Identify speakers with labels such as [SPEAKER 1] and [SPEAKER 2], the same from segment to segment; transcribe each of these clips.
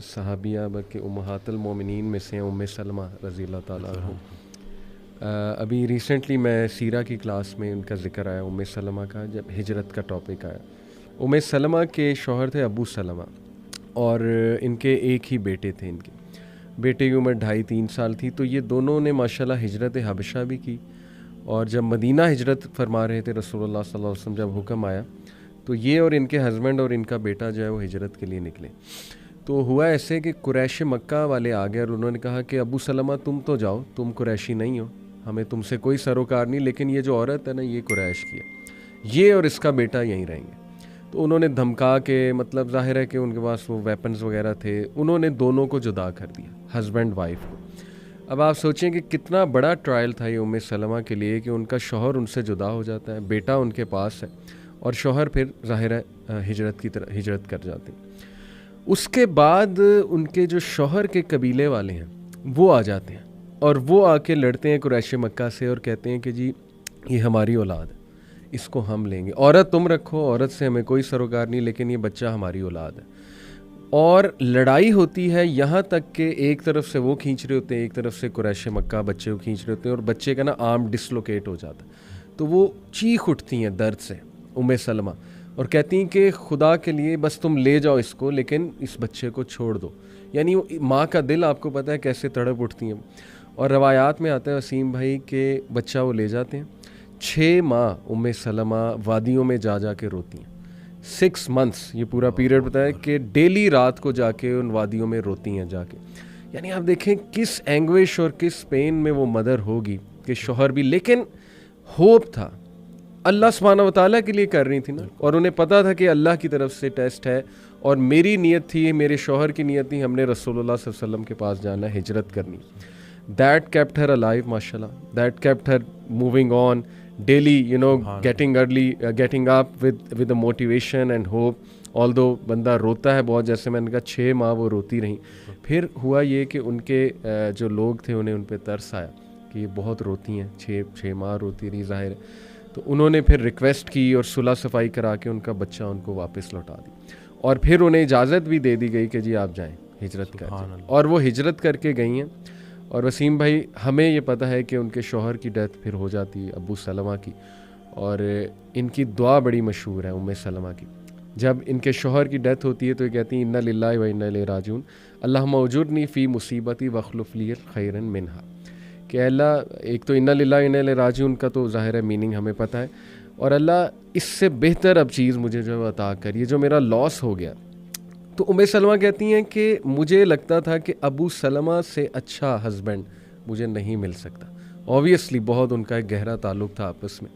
[SPEAKER 1] صحابیہ بلکہ امہات المومنین میں سے ام سلمہ رضی اللہ تعالیٰ عنہ. ابھی ریسنٹلی میں سیرہ کی کلاس میں ان کا ذکر آیا ام سلمہ کا، جب ہجرت کا ٹاپک آیا. ام سلمہ کے شوہر تھے ابو سلمہ، اور ان کے ایک ہی بیٹے تھے. ان کے بیٹے کی عمر 2.5-3 سال تھی. تو یہ دونوں نے ماشاءاللہ ہجرت حبشہ بھی کی، اور جب مدینہ ہجرت فرما رہے تھے رسول اللہ صلی اللہ علیہ وسلم، جب حکم آیا تو یہ اور ان کے ہسبینڈ اور ان کا بیٹا جو ہے وہ ہجرت کے لیے نکلے. تو ہوا ایسے کہ قریش مکہ والے آ گئے اور انہوں نے کہا کہ ابو سلمہ تم تو جاؤ، تم قریشی نہیں ہو، ہمیں تم سے کوئی سروکار نہیں، لیکن یہ جو عورت ہے نا یہ قریش کی ہے، یہ اور اس کا بیٹا یہیں رہیں گے. تو انہوں نے دھمکا کے، مطلب ظاہر ہے کہ ان کے پاس وہ ویپنز وغیرہ تھے، انہوں نے دونوں کو جدا کر دیا، ہسبینڈ وائف کو. اب آپ سوچیں کہ کتنا بڑا ٹرائل تھا یہ ام سلمہ کے لیے کہ ان کا شوہر ان سے جدا ہو جاتا ہے، بیٹا ان کے پاس ہے، اور شوہر پھر ظاہر ہے ہجرت کر جاتے ہیں. اس کے بعد ان کے جو شوہر کے قبیلے والے ہیں وہ آ جاتے ہیں، اور وہ آ کے لڑتے ہیں قریش مکہ سے اور کہتے ہیں کہ جی یہ ہماری اولاد ہے، اس کو ہم لیں گے، عورت تم رکھو، عورت سے ہمیں کوئی سروکار نہیں، لیکن یہ بچہ ہماری اولاد ہے. اور لڑائی ہوتی ہے یہاں تک کہ ایک طرف سے وہ کھینچ رہے ہوتے ہیں، ایک طرف سے قریش مکہ بچے کو کھینچ رہے ہوتے ہیں، اور بچے کا نا آرم ڈسلوکیٹ ہو جاتا ہے. تو وہ چیخ اٹھتی ہیں درد سے ام سلمہ، اور کہتی ہیں کہ خدا کے لیے بس تم لے جاؤ اس کو، لیکن اس بچے کو چھوڑ دو. یعنی ماں کا دل آپ کو پتہ ہے کیسے تڑپ اٹھتی ہیں. اور روایات میں آتا ہے وسیم بھائی کہ بچہ وہ لے جاتے ہیں، 6 ماہ ام سلمہ وادیوں میں جا جا کے روتی ہیں. 6 months یہ پورا پیریڈ بتایا کہ ڈیلی رات کو جا کے ان وادیوں میں روتی ہیں جا کے. یعنی آپ دیکھیں کس اینگوش اور کس پین میں وہ مدر ہوگی کہ شوہر بھی، لیکن ہوپ تھا، اللہ سبحانہ و تعالیٰ کے لیے کر رہی تھی نا، اور انہیں پتا تھا کہ اللہ کی طرف سے ٹیسٹ ہے، اور میری نیت تھی، میرے شوہر کی نیت تھی، ہم نے رسول اللہ صلی اللہ علیہ وسلم کے پاس جانا ہے، ہجرت کرنی. That kept her alive, mashallah. That kept her moving on daily, getting up with the motivation and hope. Although بندہ روتا ہے بہت، جیسے میں نے کہا 6 ماہ وہ روتی رہیں. پھر ہوا یہ کہ ان کے جو لوگ تھے انہیں ان پہ ترس آیا کہ یہ بہت روتی ہیں، 6 ماہ روتی رہی ظاہر ہے. تو انہوں نے پھر ریکویسٹ کی اور صلح صفائی کرا کے ان کا بچہ ان کو واپس لوٹا دی، اور پھر انہیں اجازت بھی دے دی گئی کہ جی آپ جائیں ہجرت کر جائیں. اور وہ ہجرت کر کے گئی ہیں. اور وسیم بھائی ہمیں یہ پتہ ہے کہ ان کے شوہر کی ڈیتھ پھر ہو جاتی ہے ابو سلمہ کی، اور ان کی دعا بڑی مشہور ہے ام سلمہ کی. جب ان کے شوہر کی ڈیتھ ہوتی ہے تو یہ کہتی ہیں انا للہ و انا الیہ راجعون، اللہم اجرنی فی مصیبتی واخلف لی خیرا منہا. کہ اللہ، ایک تو انا للہ و انا الیہ راجعون کا تو ظاہر ہے میننگ ہمیں پتہ ہے، اور اللہ اس سے بہتر اب چیز مجھے جو ہے عطا کر، یہ جو میرا لاس ہو گیا. تو ام سلمہ کہتی ہیں کہ مجھے لگتا تھا کہ ابو سلمہ سے اچھا ہسبینڈ مجھے نہیں مل سکتا. اوبویسلی بہت ان کا ایک گہرا تعلق تھا آپس میں.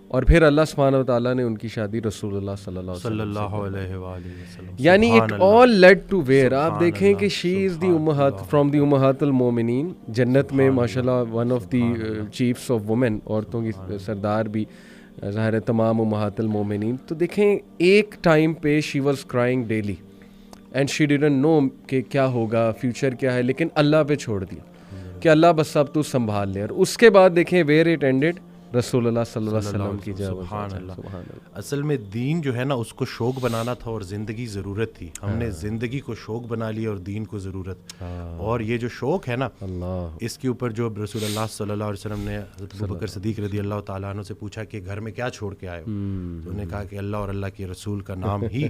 [SPEAKER 1] اور پھر اللہ سبحانہ و تعالیٰ نے ان کی شادی رسول اللہ صلی اللہ علیہ وسلم، یعنی it all lead to where. آپ دیکھیں کہ شی از دی امہات، فرام دی امہات المومنین، جنت میں ماشاءاللہ one of the chiefs of women, عورتوں کی سردار بھی ظاہر ہے تمام امہات المومنین. تو دیکھیں ایک ٹائم پہ she was crying daily and she didn't know کہ کیا ہوگا، فیوچر کیا ہے، لیکن اللہ پہ چھوڑ دیا کہ اللہ بس اب تو سنبھال لے. اور اس کے بعد دیکھیں ویئر اٹ اینڈڈ، رسول اللہ صلی اللہ علیہ وسلم کی جاب.
[SPEAKER 2] سبحان اللہ. اصل میں دین جو ہے نا اس کو شوق بنانا تھا، اور زندگی ضرورت تھی. ہم نے زندگی کو شوق بنا لیا اور دین کو ضرورت. اور یہ جو شوق ہے نا اس کے اوپر جو رسول اللہ صلی اللہ علیہ وسلم نے حضرت ابوبکر صدیق رضی اللہ تعالیٰ عنہ سے پوچھا کہ گھر میں کیا چھوڑ کے آئے ہو، تو انہوں نے کہا کہ اللہ اور اللہ کے رسول کا نام ہی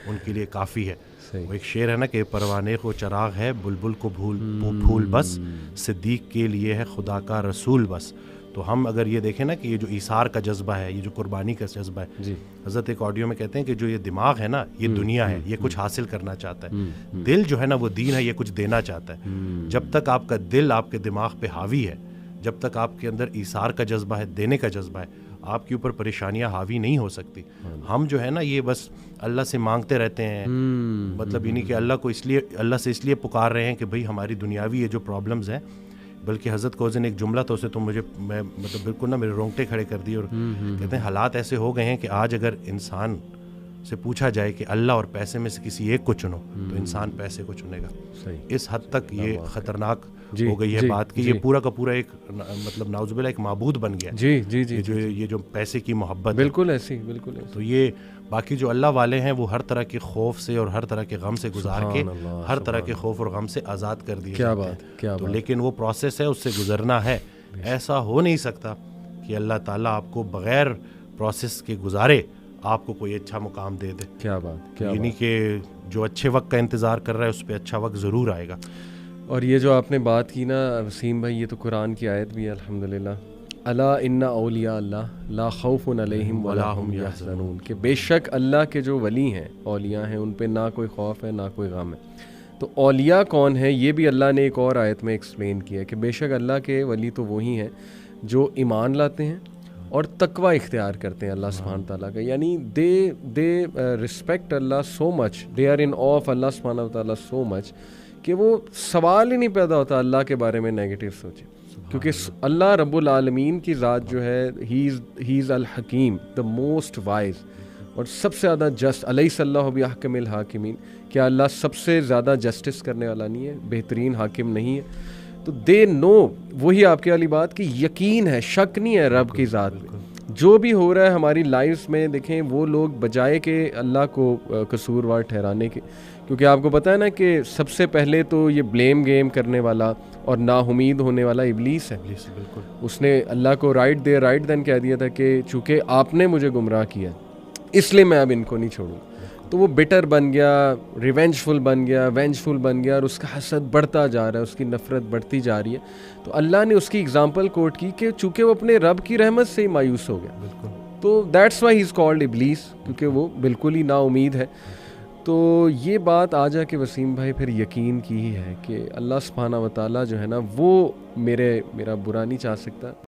[SPEAKER 2] ان کے لیے کافی ہے. وہ ایک شعر ہے نا کہ پروانے کو چراغ ہے، بلبل کو پھول بس، صدیق کے لیے ہے خدا کا رسول بس. تو ہم اگر یہ دیکھیں نا کہ یہ جو ایثار کا جذبہ ہے، یہ جو قربانی کا جذبہ ہے جی. حضرت ایک آڈیو میں کہتے ہیں کہ جو یہ دماغ ہے نا یہ دنیا ہے، یہ کچھ حاصل کرنا چاہتا ہے. دل جو ہے نا وہ دین ہے، یہ کچھ دینا چاہتا ہے. جب تک آپ کا دل آپ کے دماغ پہ حاوی ہے، جب تک آپ کے اندر ایثار کا جذبہ ہے، دینے کا جذبہ ہے، آپ کے اوپر پریشانیاں حاوی نہیں ہو سکتی. ہم جو ہے نا یہ بس اللہ سے مانگتے رہتے ہیں، مطلب یعنی کہ اللہ سے اس لیے پکار رہے ہیں کہ بھئی ہماری دنیاوی یہ جو پرابلمز ہیں. بلکہ حضرت کو ایک جملہ تو اسے میں مطلب بالکل نا میرے رونگٹے کھڑے کر دیے، اور کہتے ہیں حالات ایسے ہو گئے ہیں کہ آج اگر انسان سے پوچھا جائے کہ اللہ اور پیسے میں سے کسی ایک کو چنو تو انسان پیسے کو چنے گا. اس حد تک یہ خطرناک ہو گئی ہے بات کہ یہ پورا کا پورا ایک مطلب نعوذ باللہ ایک معبود بن گیا. یہ جو پیسے کی محبت
[SPEAKER 1] بالکل ایسی بالکل.
[SPEAKER 2] تو یہ باقی جو اللہ والے ہیں وہ ہر طرح کے خوف سے اور ہر طرح کے غم سے گزار کے ہر طرح کے خوف اور غم سے آزاد کر دیے جاتے ہیں. تو لیکن وہ پروسیس ہے, اس سے گزرنا ہے. ایسا ہو نہیں سکتا کہ اللہ تعالیٰ آپ کو بغیر پروسیس کے گزارے آپ کو کوئی اچھا مقام دے دے.
[SPEAKER 1] کیا بات,
[SPEAKER 2] یعنی کہ جو اچھے وقت کا انتظار کر رہا ہے اس پہ اچھا وقت ضرور آئے گا.
[SPEAKER 1] اور یہ جو آپ نے بات کی نا وسیم بھائی, یہ تو قرآن کی آیت بھی ہے الحمدللہ, الا ان اولیاء اللہ لا خوف علیہم ولا ہم یحزنون, کہ بے شک اللہ کے جو ولی ہیں, اولیاء ہیں, ان پہ نہ کوئی خوف ہے نہ کوئی غم ہے. تو اولیاء کون ہے یہ بھی اللہ نے ایک اور آیت میں ایکسپلین کیا ہے کہ بے شک اللہ کے ولی تو وہی ہیں جو ایمان لاتے ہیں اور تقوی اختیار کرتے ہیں اللہ سبحانہ تعالیٰ کا. یعنی they respect Allah so much, they are in awe of Allah سبحانہ تعالیٰ سو مچ کہ وہ سوال ہی نہیں پیدا ہوتا اللہ کے بارے میں نیگیٹو سوچے, کیونکہ اللہ رب العالمین کی ذات جو ہے ہی از الحکیم, دا موسٹ وائز, اور سب سے زیادہ جسٹ. الیس اللہ بأحکم الحاکمین, کیا اللہ سب سے زیادہ جسٹس کرنے والا نہیں ہے, بہترین حاکم نہیں ہے؟ تو دے نو, وہی آپ کی والی بات کہ یقین ہے, شک نہیں ہے رب کی ذات میں. جو بھی ہو رہا ہے ہماری لائفز میں, دیکھیں وہ لوگ بجائے کہ اللہ کو قصوروار ٹھہرانے کے, کیونکہ آپ کو پتہ ہے نا کہ سب سے پہلے تو یہ بلیم گیم کرنے والا اور نا امید ہونے والا ابلیس ہے.
[SPEAKER 2] بالکل.
[SPEAKER 1] اس نے اللہ کو رائٹ دین کہہ دیا تھا کہ چونکہ آپ نے مجھے گمراہ کیا اس لیے میں اب ان کو نہیں چھوڑوں. تو وہ بٹر بن گیا, ریونجفل بن گیا, اور اس کا حسد بڑھتا جا رہا ہے, اس کی نفرت بڑھتی جا رہی ہے. تو اللہ نے اس کی اگزامپل کوٹ کی کہ چونکہ وہ اپنے رب کی رحمت سے ہی مایوس ہو گیا.
[SPEAKER 2] بالکل.
[SPEAKER 1] تو that's why he is called ابلیس, کیونکہ وہ بالکل ہی نا امید ہے. تو یہ بات آ جا کے وسیم بھائی پھر یقین کی ہی ہے کہ اللہ سبحانہ و تعالیٰ جو ہے نا وہ میرا برا نہیں چاہ سکتا.